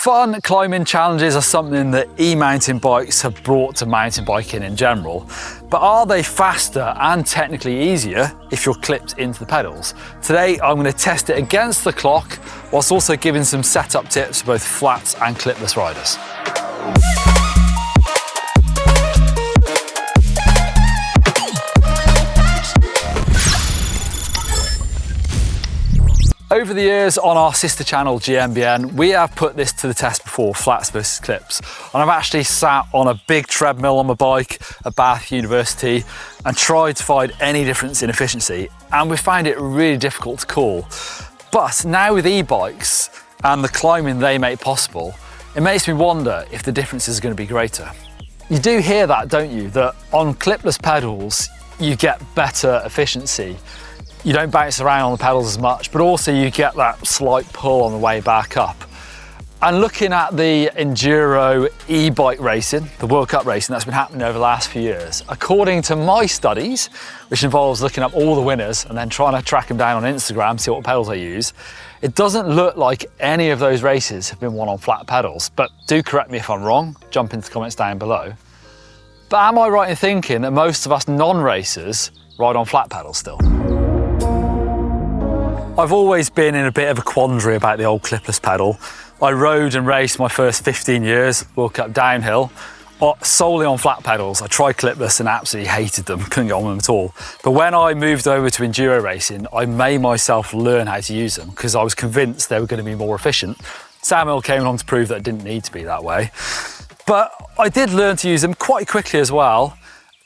Fun climbing challenges are something that e-mountain bikes have brought to mountain biking in general, but are they faster and technically easier if you're clipped into the pedals? Today I'm going to test it against the clock, whilst also giving some setup tips for both flats and clipless riders. Over the years on our sister channel EMBN, we have put this to the test before, flats versus clips. And I've actually sat on a big treadmill on my bike at Bath University and tried to find any difference in efficiency, and we found it really difficult to call. But now with e-bikes and the climbing they make possible, it makes me wonder if the difference is going to be greater. You do hear that, don't you? That on clipless pedals, you get better efficiency. You don't bounce around on the pedals as much, but also you get that slight pull on the way back up. And looking at the enduro e-bike racing, the World Cup racing that's been happening over the last few years, according to my studies, which involves looking up all the winners and then trying to track them down on Instagram, see what pedals they use, it doesn't look like any of those races have been won on flat pedals. But do correct me if I'm wrong, jump into the comments down below. But am I right in thinking that most of us non-racers ride on flat pedals still? I've always been in a bit of a quandary about the old clipless pedal. I rode and raced my first 15 years, World Cup downhill, solely on flat pedals. I tried clipless and absolutely hated them, couldn't get on them at all. But when I moved over to enduro racing, I made myself learn how to use them because I was convinced they were going to be more efficient. Samuel came along to prove that it didn't need to be that way. But I did learn to use them quite quickly as well.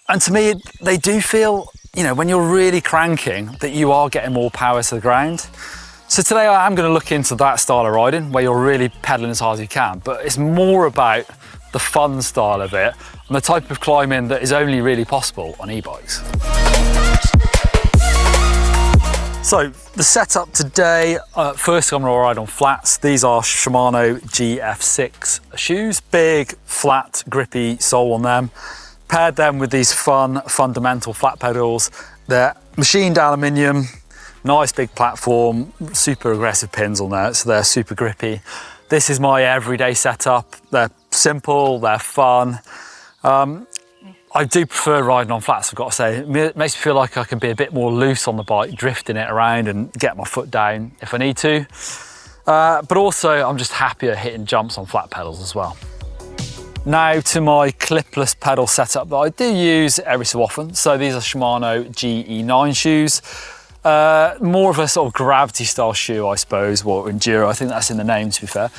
And to me, they do feel, you know, when you're really cranking, that you are getting more power to the ground. So today I am going to look into that style of riding where you're really pedaling as hard as you can, but it's more about the fun style of it and the type of climbing that is only really possible on e-bikes. So the setup today, first I'm going to ride on flats. These are Shimano GF6 shoes, big, flat, grippy sole on them. Paired them with these fun, fundamental flat pedals. They're machined aluminium, nice big platform, super aggressive pins on there, so they're super grippy. This is my everyday setup. They're simple, they're fun. I do prefer riding on flats, I've got to say. It makes me feel like I can be a bit more loose on the bike, drifting it around and get my foot down if I need to. But also, I'm just happier hitting jumps on flat pedals as well. Now to my clipless pedal setup that I do use every so often. So these are Shimano GE9 shoes. More of a sort of gravity style shoe, I suppose, or enduro, I think that's in the name to be fair.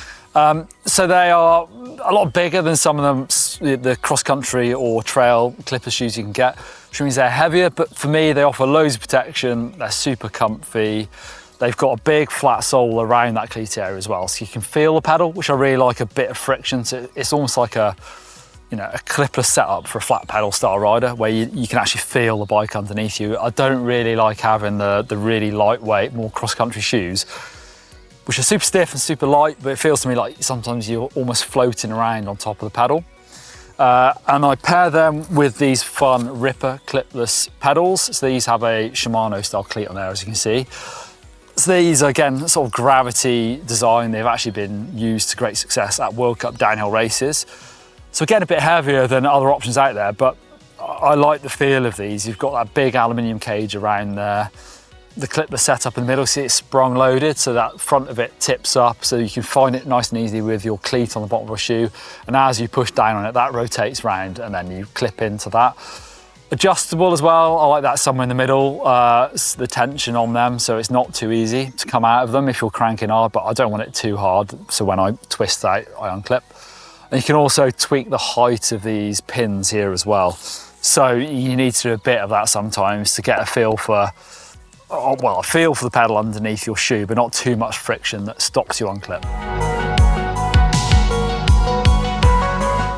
So they are a lot bigger than some of them, the cross-country or trail clipper shoes you can get, which means they're heavier, but for me they offer loads of protection, they're super comfy. They've got a big flat sole around that cleat area as well, so you can feel the pedal, which I really like, a bit of friction. So it's almost like a clipless setup for a flat pedal style rider where you can actually feel the bike underneath you. I don't really like having the really lightweight, more cross-country shoes, which are super stiff and super light, but it feels to me like sometimes you're almost floating around on top of the pedal. And I pair them with these fun Ripper clipless pedals. So these have a Shimano style cleat on there, as you can see. So these are, again, sort of gravity design. They've actually been used to great success at World Cup downhill races. So again, a bit heavier than other options out there, but I like the feel of these. You've got that big aluminium cage around there. The clipless setup in the middle, see it's sprung loaded, so that front of it tips up, so you can find it nice and easy with your cleat on the bottom of a shoe. And as you push down on it, that rotates round and then you clip into that. Adjustable as well, I like that somewhere in the middle, the tension on them, so it's not too easy to come out of them if you're cranking hard, but I don't want it too hard, so when I twist out, I unclip. And you can also tweak the height of these pins here as well. So you need to do a bit of that sometimes to get a feel for, a feel for the pedal underneath your shoe, but not too much friction that stops you unclip.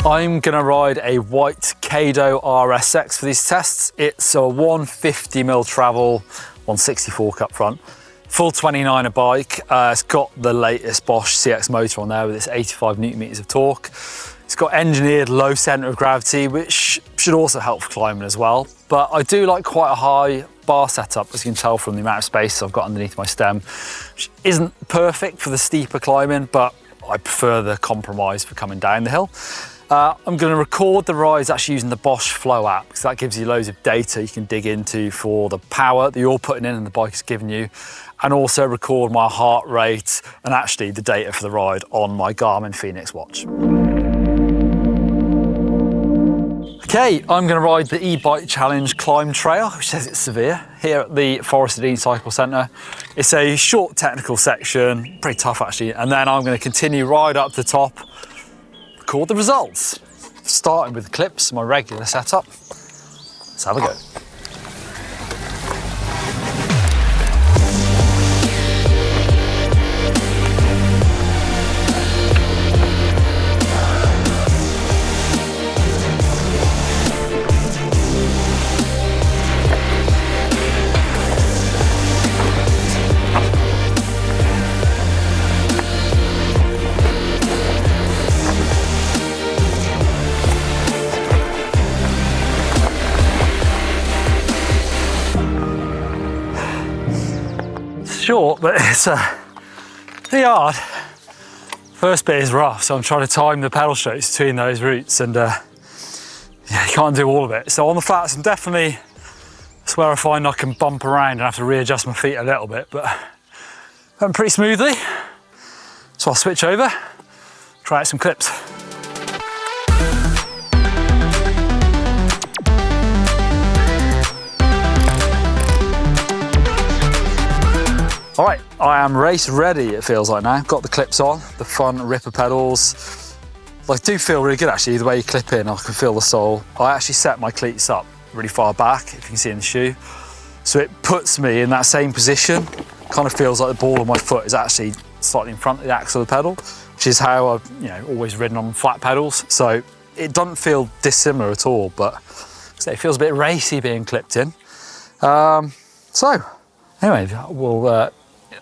I'm gonna ride a white Kado RSX for these tests. It's a 150mm travel, 160 fork up front, full 29er bike. It's got the latest Bosch CX motor on there with its 85 Nm of torque. It's got engineered low center of gravity, which should also help for climbing as well. But I do like quite a high bar setup, as you can tell from the amount of space I've got underneath my stem, which isn't perfect for the steeper climbing, but I prefer the compromise for coming down the hill. I'm going to record the rides actually using the Bosch Flow app, because that gives you loads of data you can dig into for the power that you're putting in and the bike is giving you, and also record my heart rate and actually the data for the ride on my Garmin Fenix watch. Okay, I'm going to ride the e-bike challenge climb trail, which says it's severe, here at the Forest Dean Cycle Centre. It's a short technical section, pretty tough actually, and then I'm going to continue right up to the top, record the results. Starting with the clips, my regular setup. Let's have a go. Short, but it's pretty hard. First bit is rough, so I'm trying to time the pedal strokes between those routes, and yeah, you can't do all of it. So on the flats, that's where I find I can bump around and have to readjust my feet a little bit, but went pretty smoothly. So I'll switch over, try out some clips. All right, I am race ready, it feels like now. Got the clips on, the front ripper pedals. I do feel really good actually, the way you clip in, I can feel the sole. I actually set my cleats up really far back, if you can see in the shoe. So it puts me in that same position. Kind of feels like the ball of my foot is actually slightly in front of the axle of the pedal, which is how I've always ridden on flat pedals. So it doesn't feel dissimilar at all, but it feels a bit racy being clipped in. So anyway,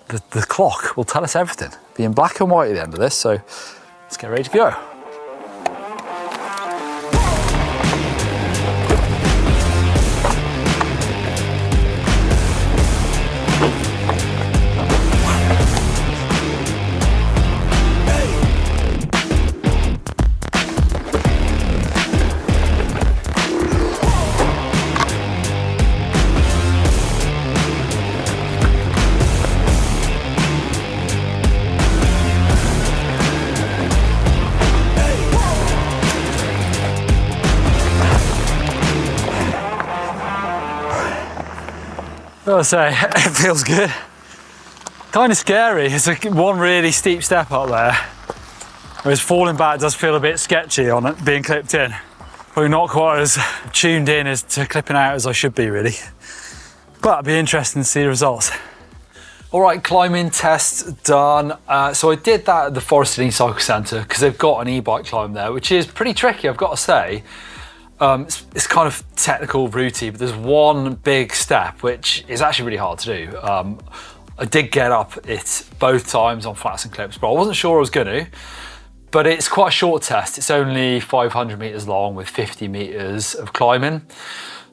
the clock will tell us everything. Be in black and white at the end of this, so let's get ready to go. I'll say, it feels good. Kind of scary, it's one really steep step up there. Whereas falling back does feel a bit sketchy on it, being clipped in. Probably not quite as tuned in as to clipping out as I should be really. But it'd be interesting to see the results. All right, climbing test done. So I did that at the Forest Dean Cycle Centre because they've got an e-bike climb there, which is pretty tricky, I've got to say. It's kind of technical, routey, but there's one big step which is actually really hard to do. I did get up it both times on flats and clips, but I wasn't sure I was going to. But it's quite a short test. It's only 500 meters long with 50 meters of climbing.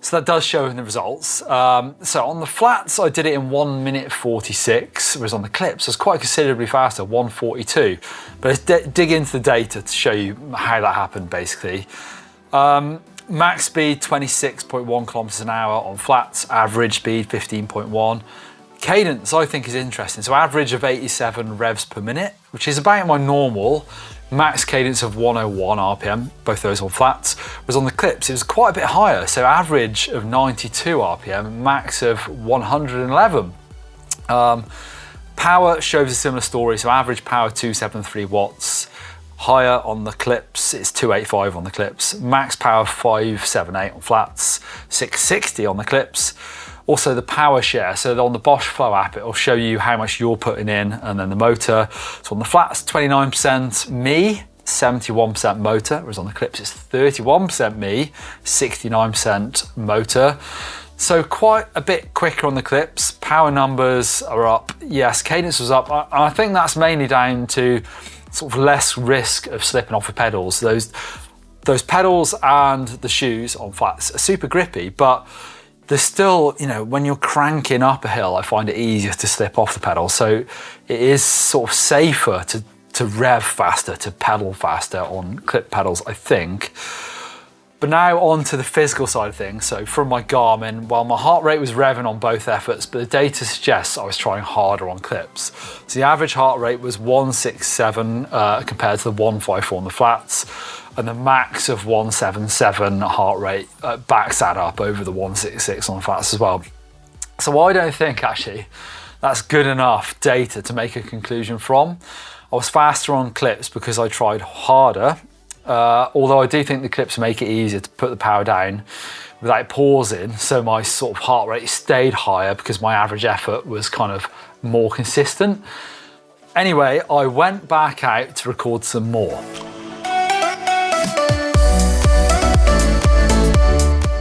So that does show in the results. So on the flats, I did it in 1 minute 46, whereas on the clips, it's quite considerably faster, 1:42. But let's dig into the data to show you how that happened, basically. Max speed 26.1 kilometers an hour on flats, average speed 15.1. Cadence I think is interesting. So average of 87 revs per minute, which is about my normal. Max cadence of 101 RPM, both those on flats. Whereas on the clips, it was quite a bit higher. So average of 92 RPM, max of 111. Power shows a similar story. So average power 273 watts. Higher on the clips, it's 285 on the clips. Max power 578 on flats, 660 on the clips. Also the power share, so on the Bosch Flow app, it'll show you how much you're putting in and then the motor. So on the flats, 29% me, 71% motor, whereas on the clips it's 31% me, 69% motor. So quite a bit quicker on the clips. Power numbers are up. Yes, cadence was up. I think that's mainly down to sort of less risk of slipping off the pedals. Those pedals and the shoes on flats are super grippy, but there's still, when you're cranking up a hill, I find it easier to slip off the pedal. So it is sort of safer to to rev faster, to pedal faster on clip pedals, I think. But now on to the physical side of things. So from my Garmin, well, my heart rate was revving on both efforts, but the data suggests I was trying harder on clips. So the average heart rate was 167 compared to the 154 on the flats, and the max of 177 heart rate backs that up over the 166 on the flats as well. So I don't think actually that's good enough data to make a conclusion from. I was faster on clips because I tried harder. Although I do think the clips make it easier to put the power down without pausing, so my sort of heart rate stayed higher because my average effort was kind of more consistent. Anyway, I went back out to record some more.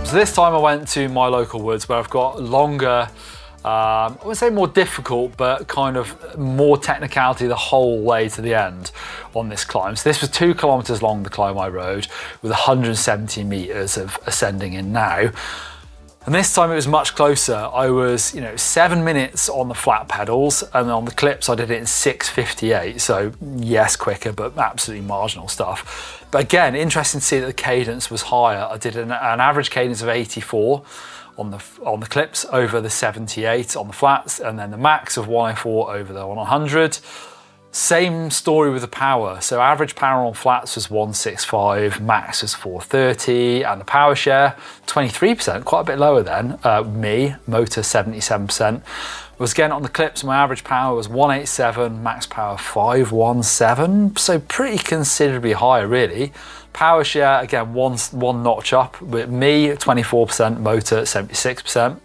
So this time I went to my local woods where I've got longer, I wouldn't say more difficult, but kind of more technicality the whole way to the end on this climb. So this was 2 kilometers long, the climb I rode, with 170 meters of ascending in now. And this time it was much closer. I was, 7 minutes on the flat pedals, and on the clips I did it in 6:58. So yes, quicker, but absolutely marginal stuff. But again, interesting to see that the cadence was higher. I did an average cadence of 84 on the clips over the 78 on the flats, and then the max of 104 over the 100. Same story with the power. So average power on flats was 165, max was 430, and the power share 23%, quite a bit lower than motor 77%. Was again on the clips, my average power was 187, max power 517, so pretty considerably higher really. Power share, again, one notch up, with me 24%, motor 76%.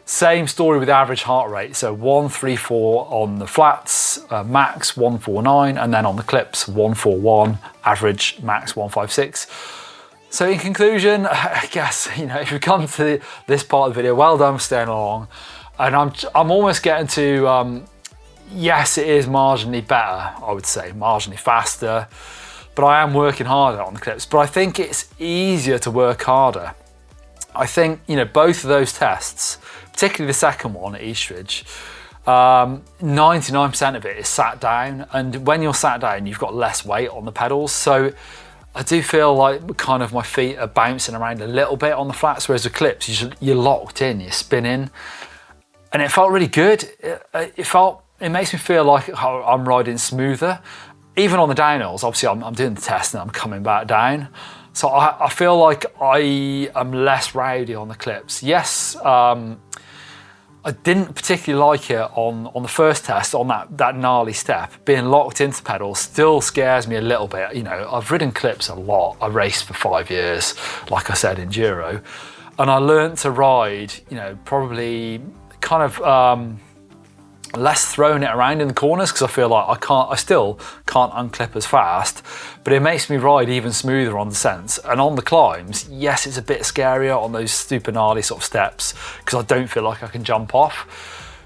Same story with average heart rate, so 134 on the flats, max 149, and then on the clips 141, average max 156. So in conclusion, I guess, if you come to this part of the video, well done for staying along. And I'm almost getting to, yes, it is marginally better, I would say, marginally faster, but I am working harder on the clips. But I think it's easier to work harder. I think, both of those tests, particularly the second one at Eastridge, 99% of it is sat down, and when you're sat down, you've got less weight on the pedals. So I do feel like kind of my feet are bouncing around a little bit on the flats, whereas the clips, you're locked in, you're spinning. And it felt really good. It makes me feel like I'm riding smoother. Even on the downhills, obviously I'm doing the test and I'm coming back down. So I feel like I am less rowdy on the clips. Yes, I didn't particularly like it on the first test, on that gnarly step. Being locked into pedals still scares me a little bit. I've ridden clips a lot. I raced for 5 years, like I said, enduro. And I learned to ride, probably kind of less throwing it around in the corners, because I feel like I still can't unclip as fast, but it makes me ride even smoother on descents. And on the climbs, yes, it's a bit scarier on those super gnarly sort of steps, because I don't feel like I can jump off,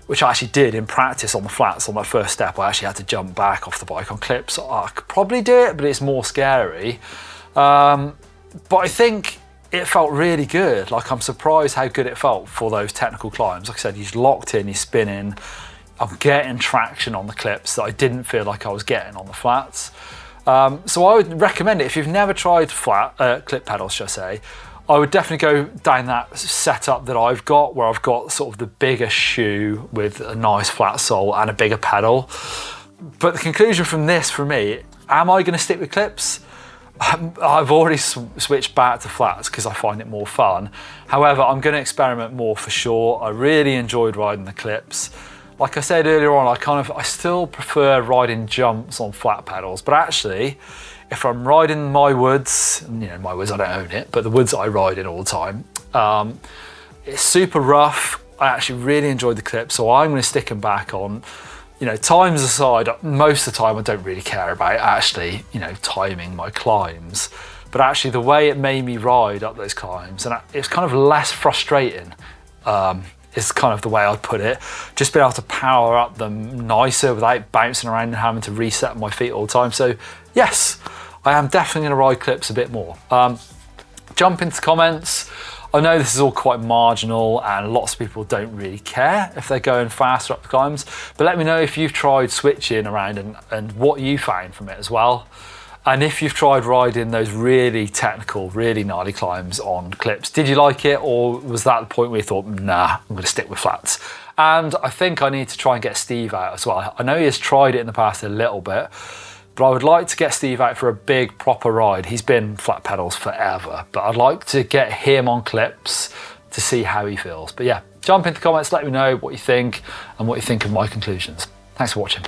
which I actually did in practice on the flats. On my first step, I actually had to jump back off the bike. On clips, I could probably do it, but it's more scary. But I think it felt really good. Like, I'm surprised how good it felt for those technical climbs. Like I said, you're locked in, you're spinning. I'm getting traction on the clips that I didn't feel like I was getting on the flats. So I would recommend it. If you've never tried clip pedals, should I say, I would definitely go down that setup that I've got, where I've got sort of the bigger shoe with a nice flat sole and a bigger pedal. But the conclusion from this, for me, am I going to stick with clips? I've already switched back to flats because I find it more fun. However, I'm going to experiment more for sure. I really enjoyed riding the clips. Like I said earlier on, I still prefer riding jumps on flat pedals, but actually, if I'm riding my woods, my woods, I don't own it, but the woods I ride in all the time, it's super rough. I actually really enjoyed the clip, so I'm going to stick them back on. Times aside, most of the time I don't really care about actually, timing my climbs, but actually the way it made me ride up those climbs, and it's kind of less frustrating, is kind of the way I'd put it. Just being able to power up them nicer without bouncing around and having to reset my feet all the time. So yes, I am definitely going to ride clips a bit more. Jump into comments. I know this is all quite marginal and lots of people don't really care if they're going faster up the climbs, but let me know if you've tried switching around and what you found from it as well. And if you've tried riding those really technical, really gnarly climbs on clips, did you like it, or was that the point where you thought, nah, I'm gonna stick with flats? And I think I need to try and get Steve out as well. I know he has tried it in the past a little bit, but I would like to get Steve out for a big proper ride. He's been flat pedals forever, but I'd like to get him on clips to see how he feels. But yeah, jump into the comments, let me know what you think and what you think of my conclusions. Thanks for watching.